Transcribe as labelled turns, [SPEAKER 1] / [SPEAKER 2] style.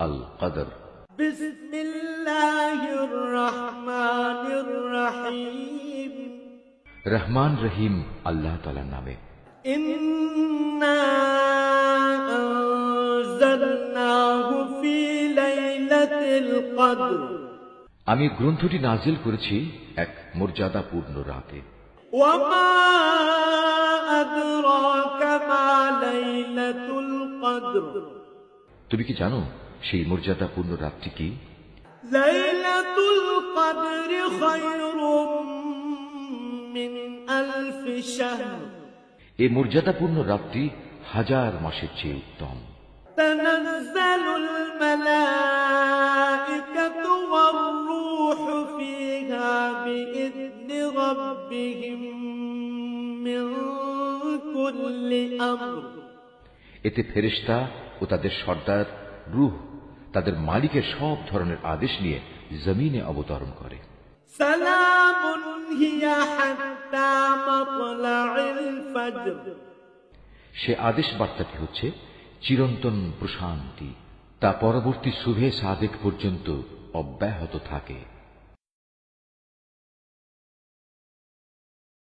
[SPEAKER 1] আল কদর।
[SPEAKER 2] বিসমিল্লাহির রহমানির রহিম।
[SPEAKER 1] রহমান রহিম আল্লাহ তাআলার নামে।
[SPEAKER 2] ইন্না আনজালনাহু ফি লাইলাতিল কদর।
[SPEAKER 1] আমি গ্রন্থটি নাজিল করেছি এক মর্যাদাপূর্ণ রাতে।
[SPEAKER 2] ওয়া মা আদরাকা মা লাইলাতুল কদর।
[SPEAKER 1] তুমি কি জানো সেই মর্যাদাপূর্ণ রাতটি কি?
[SPEAKER 2] লাইলাতুল কদর খায়রুম মিন আলফি শাহর।
[SPEAKER 1] এই মর্যাদাপূর্ণ রাতটি 1000 মাসের চেয়ে উত্তম।
[SPEAKER 2] তানাজ্জালুল মালাইকাতু ওয়ার রূহু ফিহা বিইذনি রাব্বিহিম মিন কুল্লি আমর।
[SPEAKER 1] এতে ফেরেশতা ও তাদের সর্দার রূহ তাদের মালিকের সব ধরনের আদেশ নিয়ে জমিনে অবতরণ করে।
[SPEAKER 2] সালামুন হিয়া হাত্তা মাতলাইল ফজর।
[SPEAKER 1] সে আদেশ বার্তাটি হচ্ছে চিরন্তন প্রশান্তি, তা পরবর্তী সুবহে সাদেক পর্যন্ত অব্যাহত থাকে।